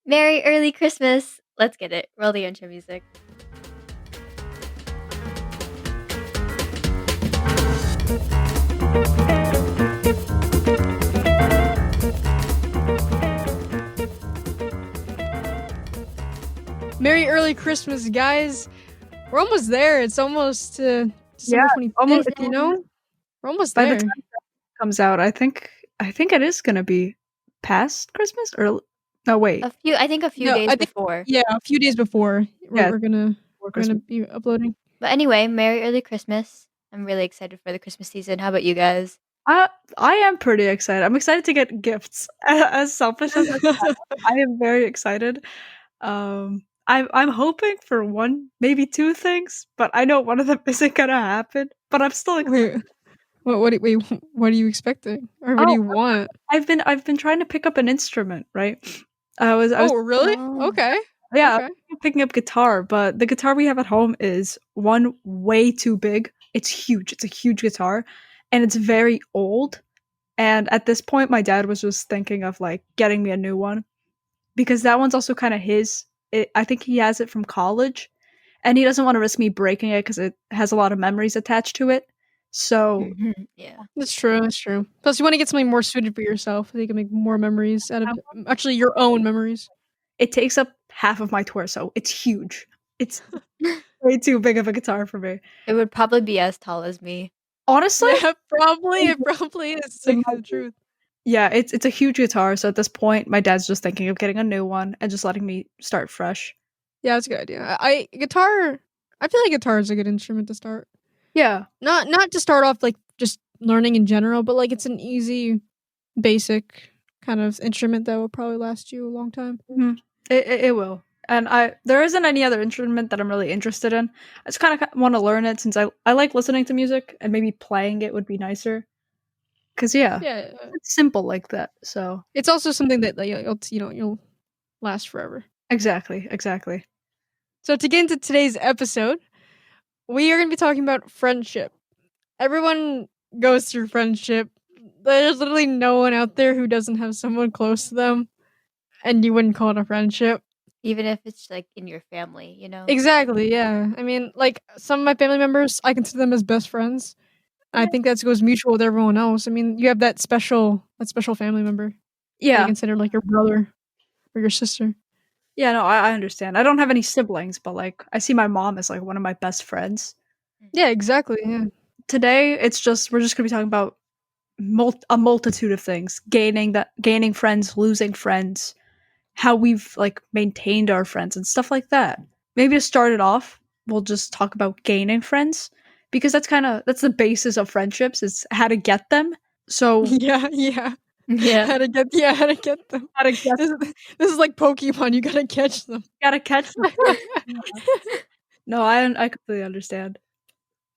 Merry early Christmas! Let's get it. Roll the intro music. Merry early Christmas, guys. We're almost there. It's almost December 25th, almost. you know? We're almost By there. the time that comes out, I think it is gonna be past Christmas or no, wait. I think a few No, days I think- before. Yeah, a few days before Yeah, we're gonna Christmas. be uploading. But anyway, Merry early Christmas. I'm really excited for the Christmas season. How about you guys? I am pretty excited. I'm excited to get gifts. As selfish as it sounds, I am very excited. I'm hoping for one, maybe two things, but I know one of them isn't gonna happen. But I'm still excited. Wait, what are you expecting? Or what do you want? I've been trying to pick up an instrument, right? I was Really? Oh. Okay. yeah, Okay. I'm picking up guitar, but the guitar we have at home is one way too big. It's huge. It's a huge guitar, and it's very old. And at this point, my dad was just thinking of like getting me a new one because that one's also kind of his. I think he has it from college, and he doesn't want to risk me breaking it because it has a lot of memories attached to it. So Yeah. That's true. That's true. Plus, you want to get something more suited for yourself. So you can make more memories out of it. Actually, your own memories. it takes up half of my torso. It's huge. It's way too big of a guitar for me. It would probably be as tall as me. Honestly, Yeah, probably. It probably is. To It tell you might the be. truth. yeah, it's a huge guitar. So at this point, my dad's just thinking of getting a new one and just letting me start fresh. Yeah, that's a good idea. Guitar. I feel like guitar is a good instrument to start. Yeah, Not to start off like just learning in general, but like it's an easy, basic kind of instrument that will probably last you a long time. it will. And there isn't any other instrument that I'm really interested in. I just kind of want to learn it since I like listening to music and maybe playing it would be nicer. Cause yeah, Yeah, it's simple like that. So it's also something that like, you'll last forever. exactly. So to get into today's episode, we are going to be talking about friendship. Everyone goes through friendship. There's literally no one out there who doesn't have someone close to them, and you wouldn't call it a friendship. Even if it's like in your family, you know? Exactly, yeah. I mean, like some of my family members, I consider them as best friends. I think that goes mutual with everyone else. I mean, you have that special family member that you Yeah, consider like your brother or your sister. yeah. No, I understand. I don't have any siblings, but like I see my mom as like one of my best friends. Yeah, exactly. Yeah. Today, we're just gonna be talking about a multitude of things: gaining friends, losing friends, how we've like maintained our friends and stuff like that. Maybe to start it off, we'll just talk about gaining friends because that's the basis of friendships is how to get them. So Yeah. Yeah. How to get them. how to get This is like Pokemon. You gotta catch them. gotta catch them. No, I completely understand.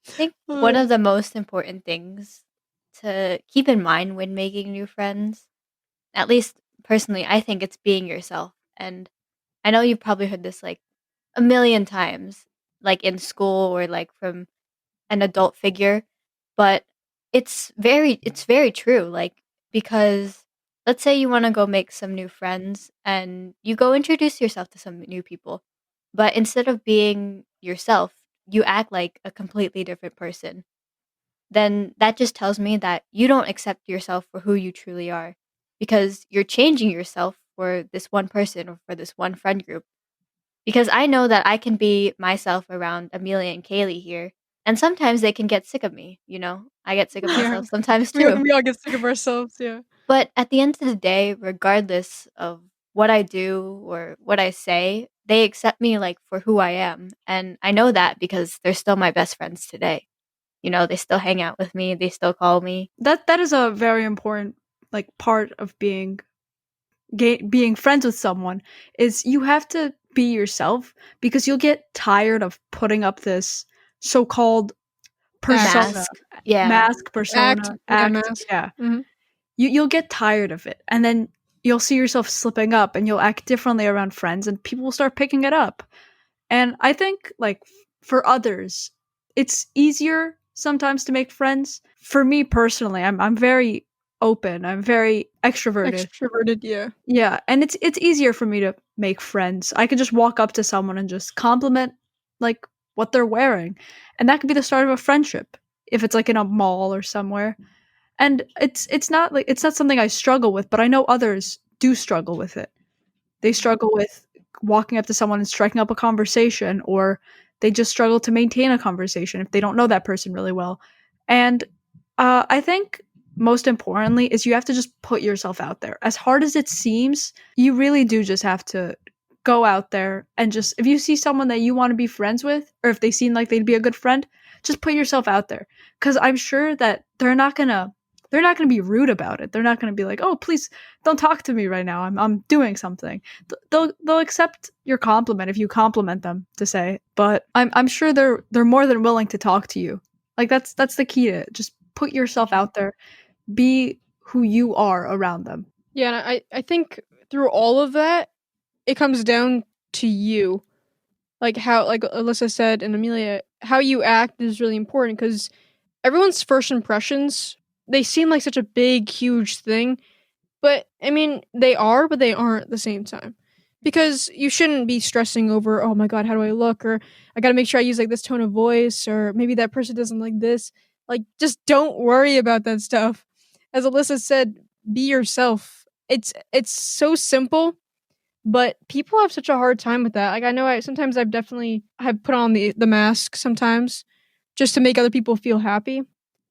I think one of the most important things to keep in mind when making new friends, at least personally, I think it's being yourself. And I know you've probably heard this like a million times, like in school or like from an adult figure, but it's very true. Like, because let's say you want to go make some new friends and you go introduce yourself to some new people, but instead of being yourself, you act like a completely different person. Then that just tells me that you don't accept yourself for who you truly are, because you're changing yourself for this one person or for this one friend group. Because I know that I can be myself around Amelia and Kaylee here, and sometimes they can get sick of me, you know? I get sick of Yeah. myself sometimes We too. all get sick of ourselves. Yeah. But at the end of the day, regardless of what I do or what I say, they accept me like for who I am. And I know that because they're still my best friends today. You know, they still hang out with me, they still call me. That is a very important like part of being friends with someone is you have to be yourself because you'll get tired of putting up this so-called persona, Mask. Yeah. mask, persona, act. mask. Yeah, Mhm. you'll get tired of it, and then you'll see yourself slipping up, and you'll act differently around friends, and people will start picking it up. And I think like for others, it's easier sometimes to make friends. For me personally, I'm very open. I'm very extroverted. Extroverted, yeah. Yeah, and it's easier for me to make friends. I can just walk up to someone and just compliment like what they're wearing. And that could be the start of a friendship if it's like in a mall or somewhere. And it's not something I struggle with, but I know others do struggle with it. They struggle with walking up to someone and striking up a conversation, or they just struggle to maintain a conversation if they don't know that person really well. And I think most importantly is you have to just put yourself out there. As hard as it seems, you really do just have to go out there and just if you see someone that you want to be friends with, or if they seem like they'd be a good friend, just put yourself out there. Because I'm sure that they're not gonna be rude about it. They're not gonna be like, "Oh, please don't talk to me right now. I'm doing something." They'll accept your compliment if you compliment them to say, but I'm sure they're more than willing to talk to you. Like that's the key to it. Just put yourself out there. Be who you are around them. Yeah, and I think through all of that, it comes down to you. Like how, like Alyssa said and Amelia, how you act is really important because everyone's first impressions, they seem like such a big, huge thing. But I mean, they are, but they aren't at the same time. Because you shouldn't be stressing over, oh my god, how do I look? Or I gotta make sure I use like this tone of voice, or maybe that person doesn't like this. Like, just don't worry about that stuff. As Alyssa said, be yourself. It's so simple, but people have such a hard time with that. Like I know I sometimes I've definitely have put on the mask sometimes just to make other people feel happy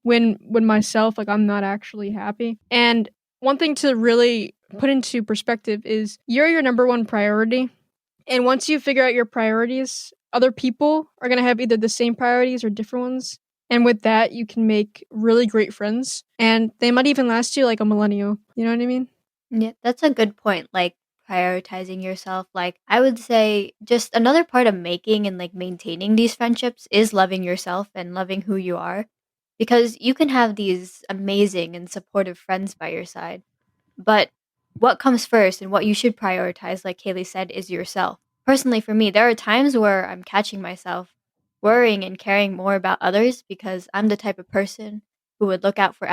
when myself like I'm not actually happy. And one thing to really put into perspective is you're your number one priority. And once you figure out your priorities, other people are going to have either the same priorities or different ones. And with that, you can make really great friends and they might even last you like a millennial. You know what I mean? Yeah, that's a good point. Like prioritizing yourself. Like I would say just another part of making and like maintaining these friendships is loving yourself and loving who you are. Because you can have these amazing and supportive friends by your side. But what comes first and what you should prioritize, like Kaylee said, is yourself. Personally, for me, there are times where I'm catching myself worrying and caring more about others because I'm the type of person who would look out for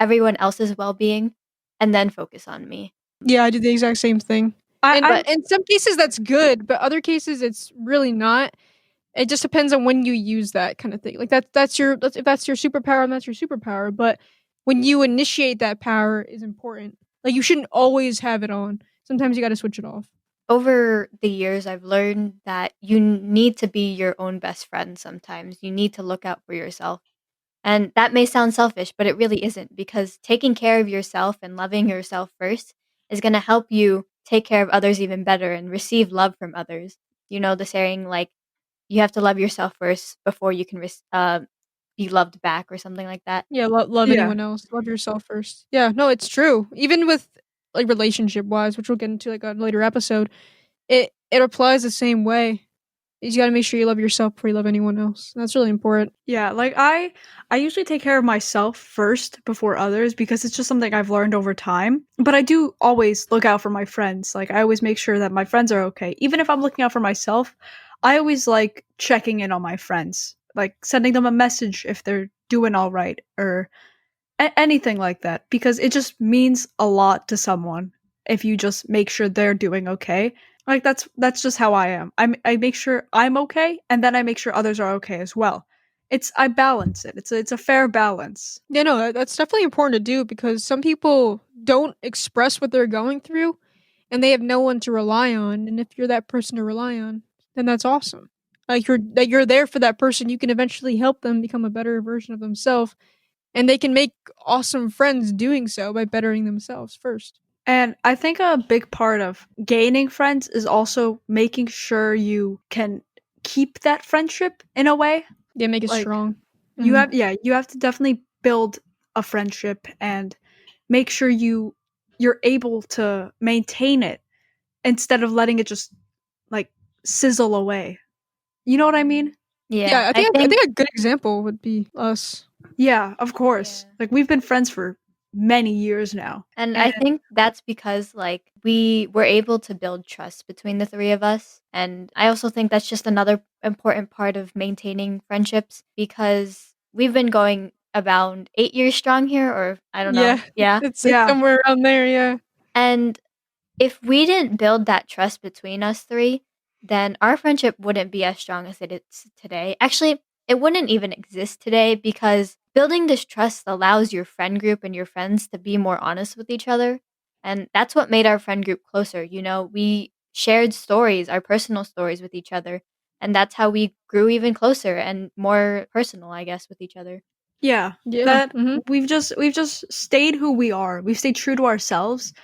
everyone else's well being and then focus on me. Yeah, I do the exact same thing. And I'm But in some cases that's good, but other cases it's really not. It just depends on when you use that kind of thing. Like if that's your superpower, then that's your superpower. But when you initiate that power is important. Like you shouldn't always have it on. Sometimes you got to switch it off. over the years, I've learned that you need to be your own best friend sometimes. You need to look out for yourself. And that may sound selfish, but it really isn't because taking care of yourself and loving yourself first is going to help you take care of others even better and receive love from others. You know, the saying like, you have to love yourself first before you can be loved back or something like that. Yeah, love yeah. anyone else. Love yourself first. Yeah, no, it's true. Even with like relationship wise, which we'll get into like a later episode, it applies the same way. You got to make sure you love yourself before you love anyone else. That's really important. Yeah, like I usually take care of myself first before others because it's just something I've learned over time. But I do always look out for my friends. Like I always make sure that my friends are okay. Even if I'm looking out for myself, I always like checking in on my friends. Like sending them a message if they're doing all right or anything like that because it just means a lot to someone if you just make sure they're doing okay. Like that's just how I am. I make sure I'm okay and then I make sure others are okay as well. It's I balance it. It's a fair balance. Yeah, no, that's definitely important to do because some people don't express what they're going through and they have no one to rely on. And if you're that person to rely on, then that's awesome. Like you're there for that person. You can eventually help them become a better version of themselves, and they can make awesome friends doing so by bettering themselves first. And I think a big part of gaining friends is also making sure you can keep that friendship in a way. They make it Like strong. Mhm. you have to definitely build a friendship and make sure you're able to maintain it instead of letting it just like sizzle away. You know what I mean? Yeah, Yeah, I I think think a good example would be us. Yeah, of course. yeah. Like we've been friends for many years now. And And I think that's because like we were able to build trust between the three of us. And I also think that's just another important part of maintaining friendships because we've been going about 8 years strong here, or I don't know. Yeah, Yeah. it's Yeah. somewhere around there, yeah. And if we didn't build that trust between us 3, then our friendship wouldn't be as strong as it is today. Actually, it wouldn't even exist today because building this trust allows your friend group and your friends to be more honest with each other. And that's what made our friend group closer. You know, we shared stories, our personal stories with each other. And that's how we grew even closer and more personal, I guess, with each other. Yeah. Yeah, That mhm. we've just stayed who we are. We've stayed true to ourselves,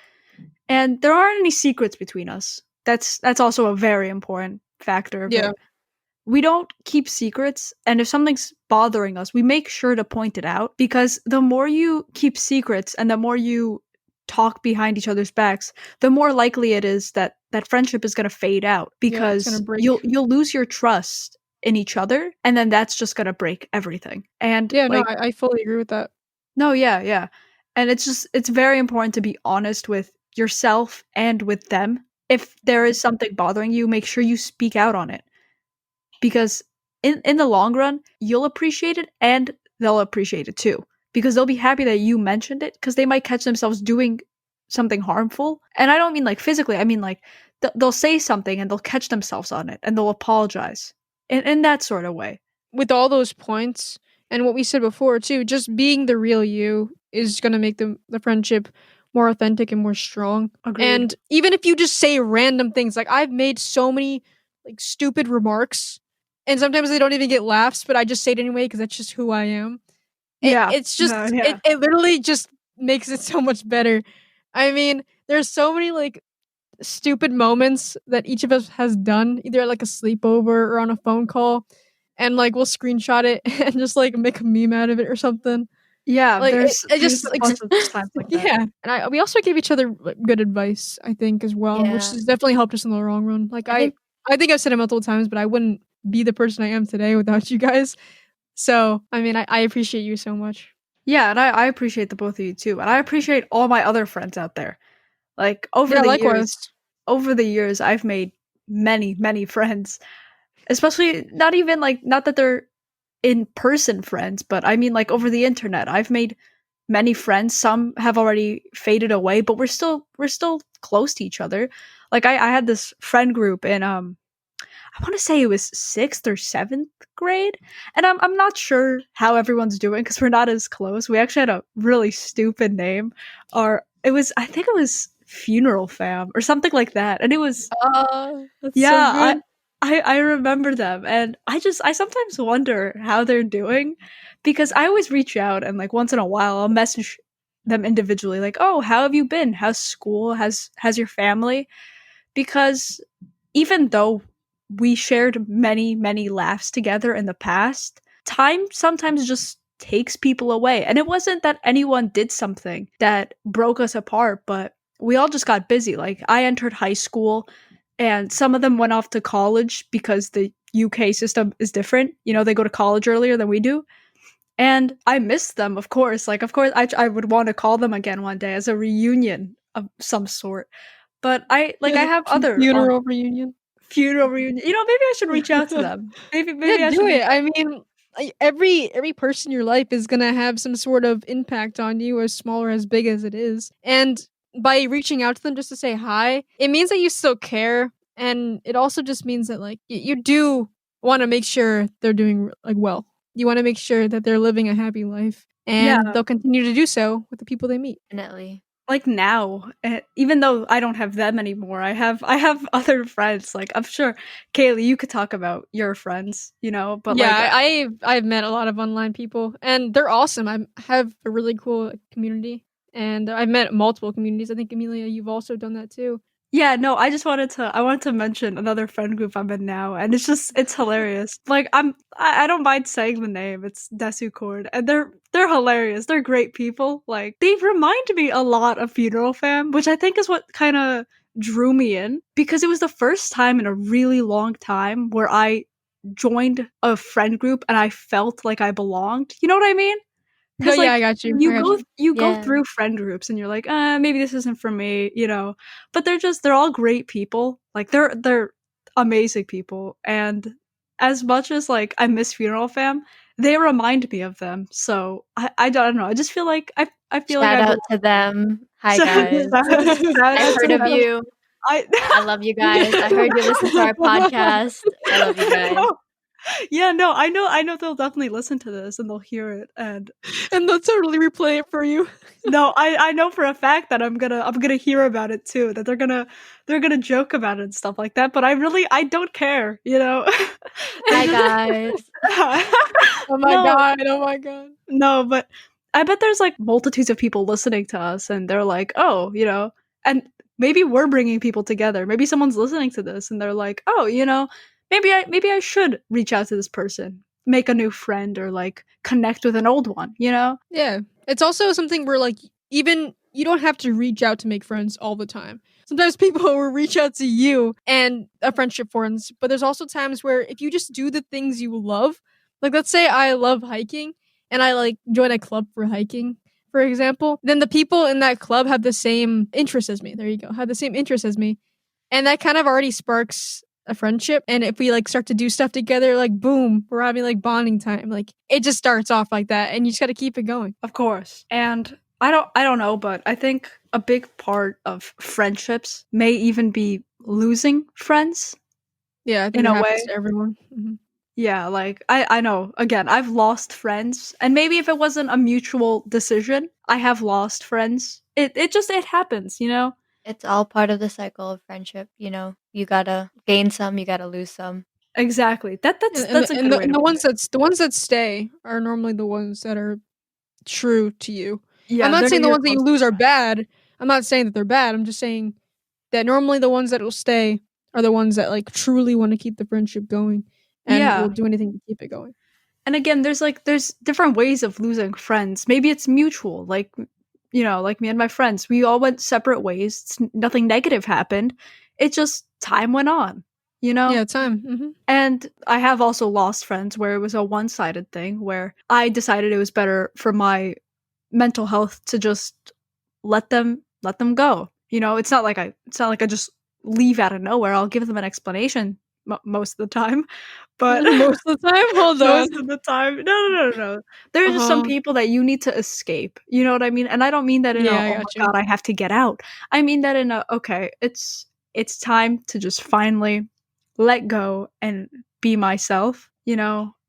and there aren't any secrets between us. That's also a very important factor of Yeah. it. We don't keep secrets, and if something's bothering us, we make sure to point it out, because the more you keep secrets and the more you talk behind each other's backs, the more likely it is that that friendship is going to fade out, Yeah, it's gonna because break. you'll lose your trust in each other, and then that's just going to break everything. And Yeah, no, like, I fully agree with that. no, yeah, yeah. And it's very important to be honest with yourself and with them. If there is something bothering you, make sure you speak out on it, because in the long run, you'll appreciate it and they'll appreciate it too, because they'll be happy that you mentioned it, because they might catch themselves doing something harmful. And I don't mean like physically, I mean like they'll say something and they'll catch themselves on it and they'll apologize in that sort of way. With all those points and what we said before too, just being the real you is gonna make the friendship more authentic and more strong. Agreed. And even if you just say random things, like I've made so many like stupid remarks, and sometimes they don't even get laughs, but I just say it anyway because that's just who I am. Yeah. It's No, just yeah. it literally just makes it so much better. I mean, there's so many like stupid moments that each of us has done, either at like a sleepover or on a phone call, and like we'll screenshot it and just like make a meme out of it or something. Yeah, Like it there's just a like bunch of times like that. yeah, and we also gave each other like, good advice, I think, as well, which Yeah. has definitely helped us in the long run. Like I think I think I've said it multiple times, but I wouldn't be the person I am today without you guys. So I mean, I appreciate you so much. Yeah, and I appreciate the both of you too. And I appreciate all my other friends out there. Like Yeah, likewise. over the years I've made many, many friends. Especially not even like, not that they're in-person friends, but I mean like over the internet. I've made many friends. Some have already faded away, but we're still close to each other. Like I had this friend group in I want to say it was 6th or 7th grade, and I'm not sure how everyone's doing because we're not as close. We actually had a really stupid name, or it was, I think it was Funeral Fam or something like that, and it was, That's so yeah, good. I remember them, and I sometimes wonder how they're doing, because I always reach out and like once in a while I'll message them individually, like, oh, how have you been? How's school? Has your family? Because even though we shared many, many laughs together in the past, time sometimes just takes people away. And it wasn't that anyone did something that broke us apart, but we all just got busy. Like, I entered high school, and some of them went off to college because the UK system is different. You know, they go to college earlier than we do. And I miss them, of course. Like, of course, I would want to call them again one day as a reunion of some sort. But I have other on Funeral reunion. funeral reunion. You know, maybe I should reach out to them. Yeah, Maybe I do should it. reach I out. mean, every person in your life is gonna have some sort of impact on you, as small or as big as it is. And by reaching out to them just to say hi, it means that you still care, and it also just means that like you do want to make sure they're doing like well. You want to make sure that they're living a happy life, and Yeah, they'll continue to do so with the people they meet. definitely. like now, even though I don't have them anymore, I have other friends. Like, I'm sure, Kaylee, you could talk about your friends, you know. But Yeah, like, I've met a lot of online people, and they're awesome. I have a really cool community, and I've met multiple communities. I think Amelia, you've also done that too. yeah, no, I wanted to mention another friend group I'm in now, and it's hilarious. Like, I don't mind saying the name. It's Desucord, and they're hilarious. They're great people. Like, they remind me a lot of Funeral Fam, which I think is what kind of drew me in, because it was the first time in a really long time where I joined a friend group and I felt like I belonged. You know what I mean? No, 'Cause, yeah, like, I got you. I you got go you. you go Yeah. through friend groups and you're like, maybe this isn't for me," you know? But they're all great people. Like, they're amazing people, and as much as, like, I miss Funeral Fam, they remind me of them. So I don't know. I just feel like I feel like Shout I out belong. to them. Hi, So, guys. shout I've out to heard of them. you. I I love you guys. I heard you listen to our podcast. I love you guys. no, yeah, no, I know they'll definitely listen to this and they'll hear it, and And they'll totally replay it for you. no, I know for a fact that I'm gonna hear about it too. That they're gonna joke about it and stuff like that. But I don't care, you know. Hi, guys. Oh my No, god, oh my god. no, but I bet there's like multitudes of people listening to us, and they're like, oh, and maybe we're bringing people together. Maybe someone's listening to this, and they're like, oh, maybe I should reach out to this person, make a new friend, or like connect with an old one. Yeah. It's also something where, like, even you don't have to reach out to make friends all the time. Sometimes people will reach out to you and a friendship forms, but there's also times where if you just do the things you love, like let's say I love hiking and I like join a club for hiking, for example, then the people in that club have the same interests as me. There you go. Have the same interests as me. And that kind of already sparks a friendship. And if we like start to do stuff together, like boom, we're having like bonding time. Like it just starts off like that and you just gotta keep it going. Of course. And I don't know, but I think a big part of friendships may even be losing friends Yeah, I think in it a happens way. to everyone. Mhm. Yeah, like I know. Again, I've lost friends, and maybe if it wasn't a mutual decision, I have lost friends. It happens. It's all part of the cycle of friendship. You gotta gain some, you gotta lose some. Exactly. That And, that's and, that's the, a and, good the, way to and the put ones it. that stay are normally the ones that are true to you. I'm Yeah, not they're saying the your ones that you closest lose are friends. bad. I'm not saying that they're bad. I'm just saying that normally the ones that will stay are the ones that like truly want to keep the friendship going and will Yeah. do anything to keep it going. And again, there's different ways of losing friends. Maybe it's mutual, like me and my friends. We all went separate ways. Nothing negative happened. It just time went on, you know? Yeah, time. And I have also lost friends where it was a one-sided thing where I decided it was better for my mental health to just let them go. It's not like I just leave out of nowhere. I'll give them an explanation most of the time, but Most of the time, hold on. most of the time, no. There are Uh just some huh. people that you need to escape. You know what I mean? And I don't mean that in a Yeah, I oh got my you. god, I have to get out. I mean that in a okay, it's time to just finally let go and be myself.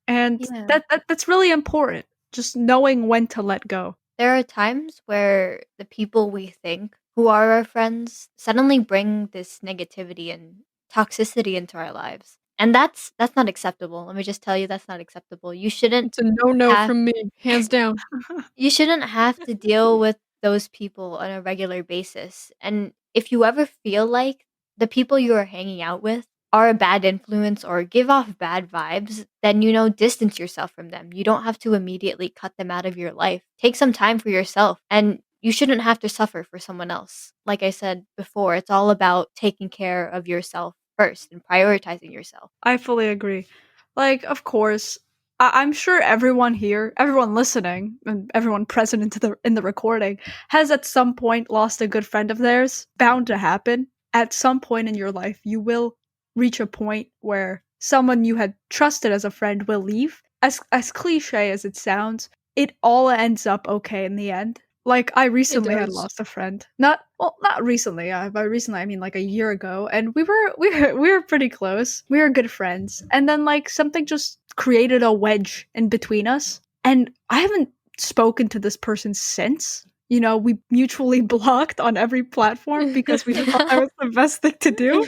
And Yeah. that's really important. Just knowing when to let go. There are times where the people we think who are our friends suddenly bring this negativity and toxicity into our lives. And that's not acceptable. Let me just tell you that's not acceptable. It's a no Have from me, hands down. you shouldn't have to deal with those people on a regular basis. And if you ever feel like the people you are hanging out with are a bad influence or give off bad vibes, then distance yourself from them. You don't have to immediately cut them out of your life. Take some time for yourself, and you shouldn't have to suffer for someone else. Like I said before, it's all about taking care of yourself first and prioritizing yourself. I fully agree. Like, of course, I'm sure everyone here, everyone listening, and everyone present in the recording has at some point lost a good friend of theirs. Bound to happen. At some point in your life, you will reach a point where someone you had trusted as a friend will leave. As cliche as it sounds, it all ends up okay in the end. Like I It recently had does. lost a friend. Not recently. By recently I mean like a year ago, and we were pretty close. We were good friends, and then like something just created a wedge in between us, and I haven't spoken to this person since. We mutually blocked on every platform because we thought that was the best thing to do.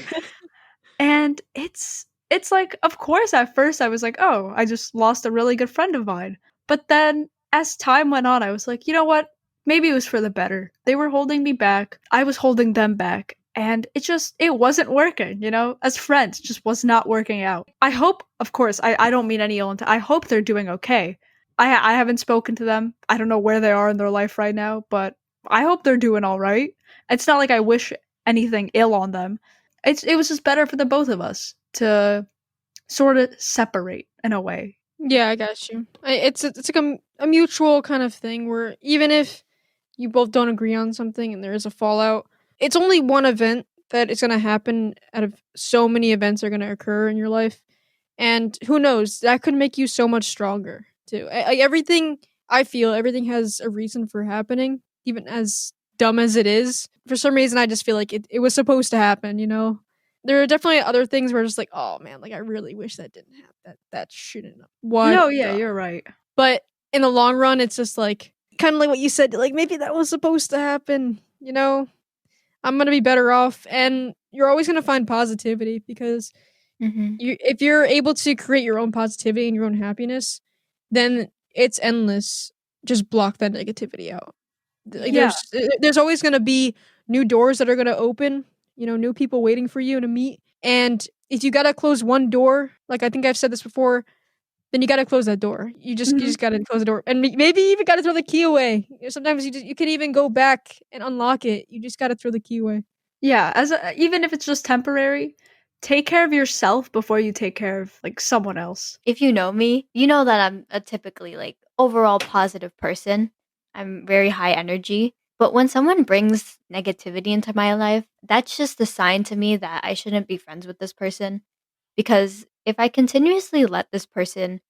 And it's like, of course, at first I was like, "Oh, I just lost a really good friend of mine." But then as time went on, I was like, "You know what? Maybe it was for the better." They were holding me back. I was holding them back. And it wasn't working. As friends, it just was not working out. I hope, of course, I don't mean any ill intent. I hope they're doing okay. I haven't spoken to them. I don't know where they are in their life right now, but I hope they're doing all right. It's not like I wish anything ill on them. It was just better for the both of us to sort of separate in a way. Yeah, I got you. It's like a mutual kind of thing where even if you both don't agree on something and there is a fallout, it's only one event that is going to happen out of so many events are going to occur in your life. And who knows, that could make you so much stronger. too. Everything I feel, everything has a reason for happening, even as dumb as it is. For some reason, I just feel like it was supposed to happen. There are definitely other things where it's like, oh man, like I really wish that didn't happen. That shouldn't have. What No, yeah, the? you're right. But in the long run, it's just like kind of like what you said. Like maybe that was supposed to happen. I'm gonna be better off, and you're always gonna find positivity because Mhm. if you're able to create your own positivity and your own happiness, then it's endless. Just block that negativity out. Like Yeah. there's always gonna be new doors that are gonna open. New people waiting for you to meet. And if you gotta close one door, like I think I've said this before, then you gotta close that door. You Mhm. just gotta close the door, and maybe you even gotta throw the key away. Sometimes you can even go back and unlock it. You just gotta throw the key away. Yeah, even if it's just temporary, take care of yourself before you take care of like someone else. If you know me, you know that I'm a typically, like, overall positive person. I'm very high energy, but when someone brings negativity into my life, that's just a sign to me that I shouldn't be friends with this person, because if I continuously let this person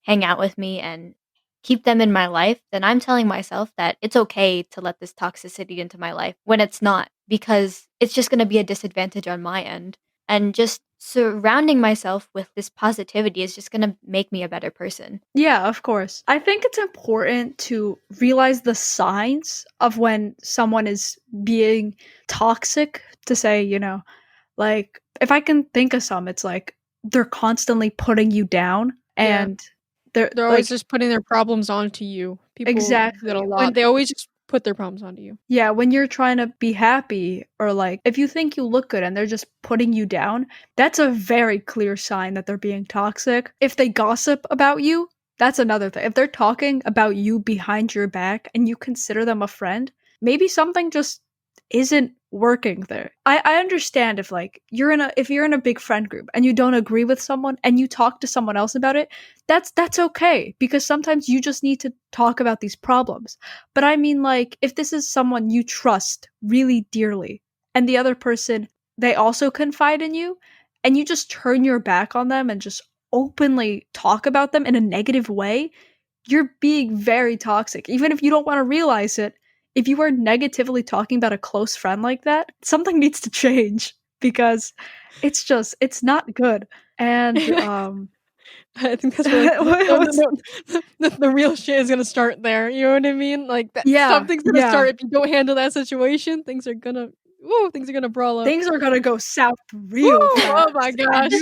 hang out with me and keep them in my life, then I'm telling myself that it's okay to let this toxicity into my life when it's not, because it's just going to be a disadvantage on my end. And just surrounding myself with this positivity is just going to make me a better person. Yeah, of course. I think it's important to realize the signs of when someone is being toxic, to say, like if I can think of some, it's like they're constantly putting you down, Yeah, and they're they're always like just putting their problems onto you. People do that a exactly lot. when They always just put their problems onto you. yeah, when you're trying to be happy, or like if you think you look good and they're just putting you down, that's a very clear sign that they're being toxic. If they gossip about you, that's another thing. If they're talking about you behind your back and you consider them a friend, maybe something just isn't working there. I understand if like you're in a big friend group and you don't agree with someone and you talk to someone else about it, that's okay, because sometimes you just need to talk about these problems. But I mean, like, if this is someone you trust really dearly, and the other person, they also confide in you, and you just turn your back on them and just openly talk about them in a negative way, you're being very toxic. Even if you don't want to realize it, if you are negatively talking about a close friend like that, something needs to change, because it's not good. And I think that's where like what's the real shit is gonna start there. You know what I mean? Like that yeah, something's gonna yeah. start if you don't handle that situation. Things are gonna brawl up. Things are gonna go south real Woo! Oh fast, my and gosh.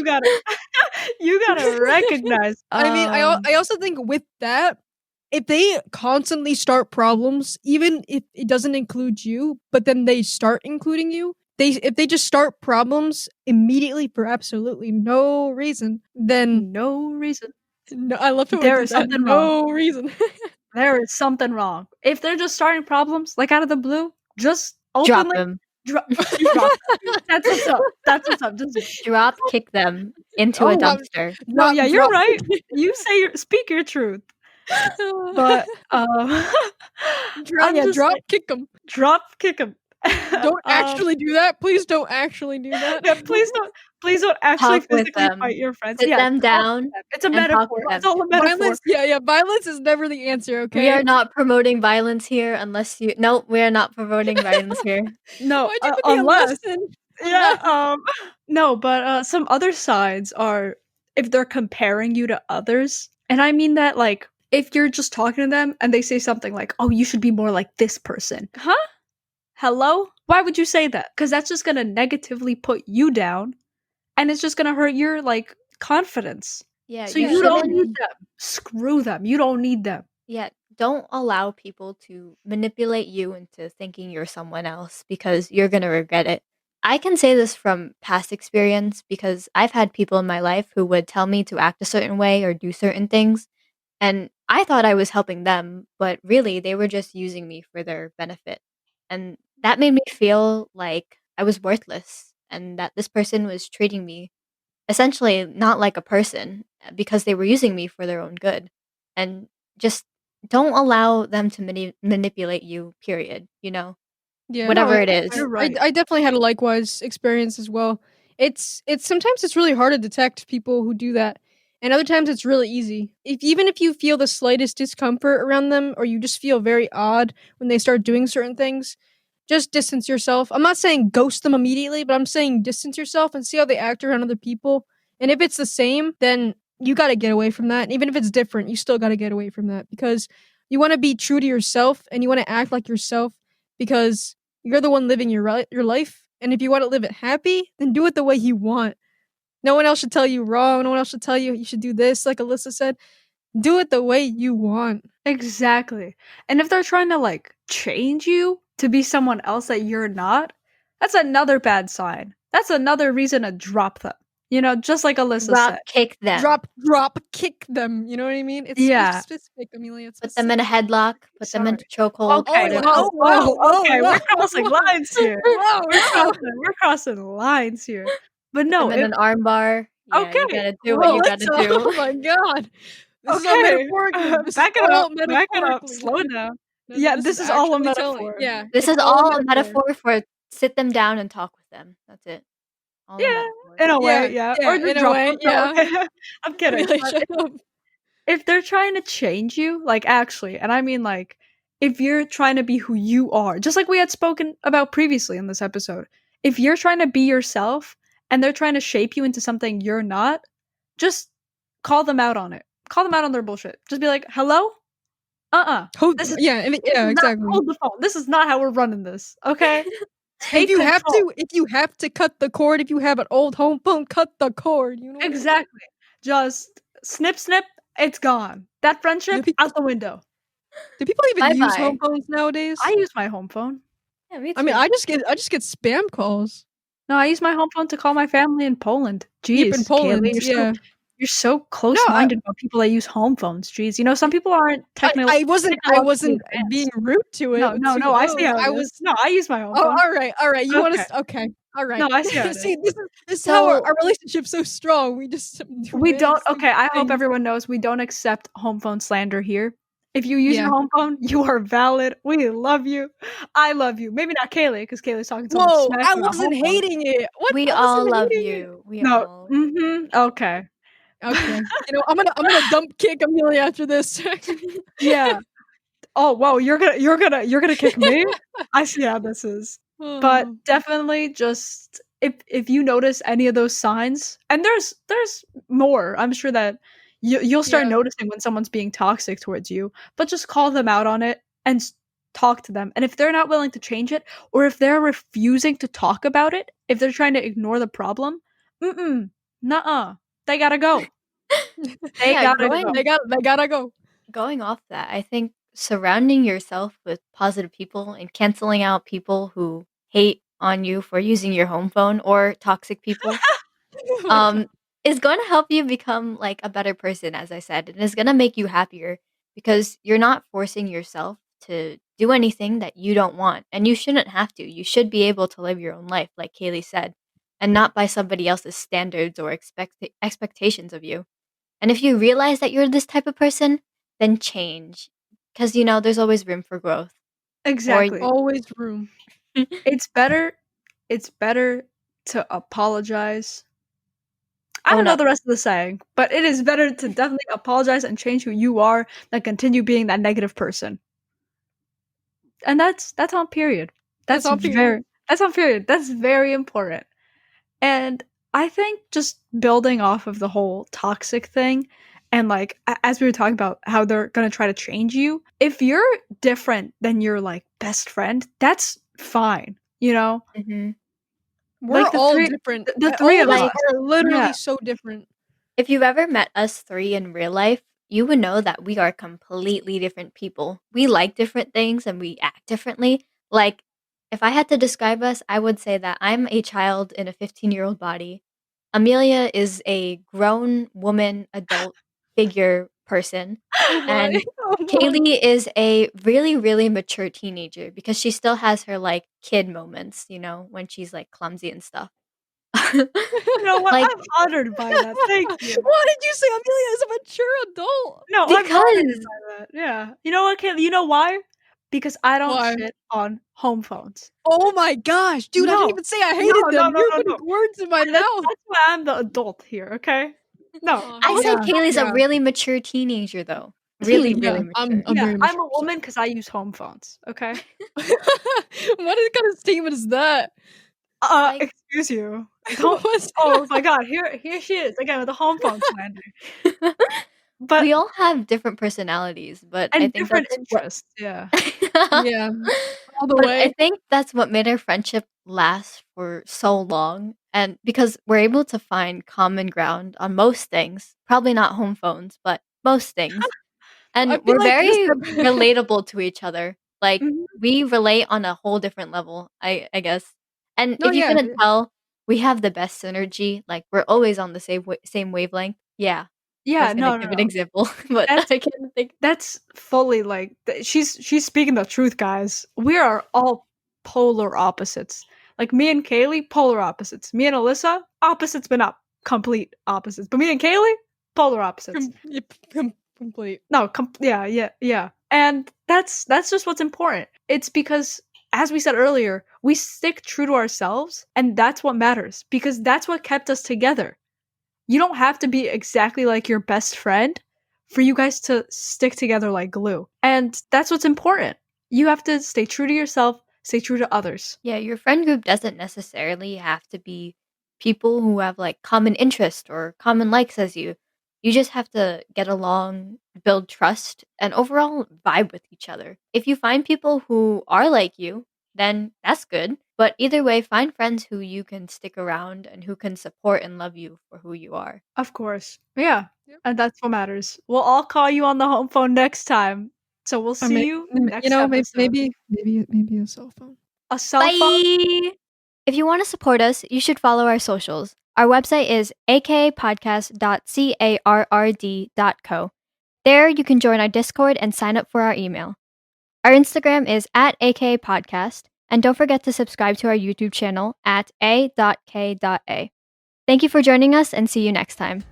you gotta recognize. I mean, I also think with that, if they constantly start problems, even if it doesn't include you, but then they start including you, if they just start problems immediately for absolutely no reason, then No reason. no, I love how we There did is that. something wrong. No reason. There is something wrong. If they're just starting problems like out of the blue, just Drop openly them. drop drop them. That's what's up. That's what's up. Just Drop kick them into a oh drop, dumpster. no, yeah, you're drop. right. You say speak your truth. But I'm just Drop like kick them. drop kick him. Don't actually do that. Please don't actually do that. Yeah, please don't actually Talk with physically fight them. your friends. Sit Yeah, them talk to down them. It's a and talk metaphor. to It's them. all a metaphor. Violence, yeah, violence is never the answer, We okay? are not promoting violence here unless you No, we are not promoting violence here. No, Why'd you put me a unless lesson? yeah, no, but some other sides are if they're comparing you to others. And I mean that like if you're just talking to them and they say something like, "Oh, you should be more like this person." Huh? Hello? Why would you say that? Cuz that's just going to negatively put you down, and it's just going to hurt your like confidence. Yeah, So you you don't shouldn't. need them. Screw them. You don't need them. Yeah, don't allow people to manipulate you into thinking you're someone else, because you're going to regret it. I can say this from past experience because I've had people in my life who would tell me to act a certain way or do certain things, and I thought I was helping them, but really they were just using me for their benefit. And that made me feel like I was worthless and that this person was treating me essentially not like a person, because they were using me for their own good. And just don't allow them to manipulate you, period, Yeah, no, whatever No, it you're is. right. I definitely had a likewise experience as well. It's sometimes it's really hard to detect people who do that. And other times it's really easy. Even if you feel the slightest discomfort around them, or you just feel very odd when they start doing certain things, just distance yourself. I'm not saying ghost them immediately, but I'm saying distance yourself and see how they act around other people. And if it's the same, then you got to get away from that. And even if it's different, you still got to get away from that, because you want to be true to yourself and you want to act like yourself, because you're the one living your life. And if you want to live it happy, then do it the way you want. No one else should tell you wrong. No one else should tell you should do this. Like Alyssa said, do it the way you want. Exactly. And if they're trying to like change you to be someone else that you're not, that's another bad sign. That's another reason to drop them. You know, just like Alyssa Drop said. kick them. Drop, kick them. You know what I mean? It's Yeah. specific, Amelia. It's Put them in a specific. headlock, put them Sorry. into chokehold, Okay. whatever. Whoa, wow, whoa. Okay, whoa, we're crossing whoa. lines here. Whoa, We're crossing lines here. But Put no, them in if an arm bar. Yeah, you okay. gotta do what you Whoa. gotta Oh do. my god. This is all Okay. metaphorically. This is Back it up. all Back it up. metaphorically. Slow down. No, Yeah, this this is is all a actually telling. metaphor. Yeah, This it's is all all a a metaphor. metaphor for sit them down and talk with them. That's it. All a Yeah, metaphor. in a Yeah, way, yeah. Or yeah, just in a drop way, them. No, yeah. okay. I'm kidding. Amelia, But shut up. if they're trying to change you, like actually, and I mean like if you're trying to be who you are, just like we had spoken about previously in this episode, if you're trying to be yourself and they're trying to shape you into something you're not, just call them out on it. Call them out on their bullshit. Just be like, "Hello? Uh-uh. This is Yeah, this yeah, is not exactly. hold the phone. This is not how we're running this. Okay? Take control." If you have to cut the cord, if you have an old home phone, cut the cord. You know what I mean? Exactly. Just snip snip, it's gone. That Do friendship people out the window. do people even Bye use home bye. phones nowadays? I use my home phone. Yeah, me I mean, too. I just get spam calls. No, I use my home phone to call my family in Poland. Yep, in Jeez, Kaylee, Poland, yeah. you're so No, close-minded about people that use home phones. Jeez, you know some people aren't I technologically wasn't being advanced. rude to it. No, With no, two no. I see O's. how it I is. was No, I use my home Oh, phone. all right. You want Okay. to? Okay, all right. No, I see how it See, is. this is how So our relationship's so strong. We just We manage don't. to Okay, I hope things. everyone knows we don't accept home phone slander here. If you use your Yeah. home phone, you are valid. We love you. I love you. Maybe not Kaylee, because Kaylee's talking so much Whoa! smack I about wasn't home phones. hating it. What? we I all wasn't love hating it. you. We No. all Okay. Okay. You know, I'm gonna dump kick Amelia after this. Yeah. Oh, whoa, you're gonna kick me? I see how this is. But Oh, definitely just if you notice any of those signs, and there's more. I'm sure that you'll start yeah. noticing when someone's being toxic towards you, but just call them out on it and talk to them. And if they're not willing to change it, or if they're refusing to talk about it, if they're trying to ignore the problem, nuh-uh. They gotta go. They yeah, gotta go. They gotta go. going off that, I think surrounding yourself with positive people and canceling out people who hate on you for using your home phone or toxic people Oh my god. um is going to help you become like a better person, as I said, and is going to make you happier because you're not forcing yourself to do anything that you don't want, and you shouldn't have to. You should be able to live your own life like Kaylee said, and not by somebody else's standards or expectations of you. And if you realize that you're this type of person, then change. Because, there's always room for growth. Or Exactly. Always room. It's better it's better to apologize. I don't own know up. the rest of the saying, but it is better to definitely apologize and change who you are than continue being that negative person. And that's on period. That's all period. That's on period. That's very important. And I think just building off of the whole toxic thing and like as we were talking about how they're going to try to change you, if you're different than your like best friend, that's fine, you know? Mhm. We're Like all different. the All three of of us us. Like, are literally Yeah. so different. if you've ever met us three in real life, you would know that we are completely different people. We like different things and we act differently. Like, if I had to describe us, I would say that I'm a child in a 15-year-old body. Amelia is a grown woman, adult figure person. Oh my. And Oh my. Kaylee is a really, really mature teenager because she still has her like kid moments, when she's like clumsy and stuff. You know what? Like, I'm honored by that. Thank you. Why did you say Amelia is a mature adult? No, I'm honored because by that. Yeah. You know what, Kaylee? You know why? Because I don't Why? shit on home phones. Oh my gosh, dude! I didn't No. even say I No, hated no, them. no, You're no, putting no. words in my That's mouth. why I'm the adult here, okay? No, I'd say Yeah. Kaylee's a Yeah. really mature teenager, though. Really, Yeah. really mature. I'm yeah, very I'm mature. a woman because I use home phones. Okay. What kind of statement is that? Like, Excuse you. Don't. What's Oh my God! Here she is again with the home phone slander. But we all have different personalities, but I and think different that's what interests. Yeah. Yeah, all the but way. I think that's what made our friendship last for so long, and because we're able to find common ground on most things, probably not home phones, but most things, I and feel we're like this very relatable to each other. Like, Mhm. we relate on a whole different level, I guess. And No, if you yeah. couldn't tell, we have the best synergy, like, we're always on the same wavelength. Yeah, I Yeah. was gonna No. give No. an No. example, but That's I can't think. that's fully like she's speaking the truth, guys. We are all polar opposites. Like me and Kaylee, polar opposites. Me and Alyssa, opposites but not complete opposites. But me and Kaylee, polar opposites. Complete. No, yeah. And that's just what's important. It's because as we said earlier, we stick true to ourselves and that's what matters because that's what kept us together. You don't have to be exactly like your best friend for you guys to stick together like glue. And that's what's important. You have to stay true to yourself, stay true to others. Yeah, your friend group doesn't necessarily have to be people who have like common interest or common likes as you. You just have to get along, build trust, and overall vibe with each other. If you find people who are like you, then that's good. But either way, find friends who you can stick around and who can support and love you for who you are. Of course. Yeah. Yep. And that's what matters. We'll all call you on the home phone next time. So we'll Or see you you next know, episode. maybe a cell phone. A cell phone? Bye! If you want to support us, you should follow our socials. Our website is akapodcast.carrd.co. There, you can join our Discord and sign up for our email. Our Instagram is at A.K.A. Podcast, and don't forget to subscribe to our YouTube channel at A.K.A. Thank you for joining us, and see you next time.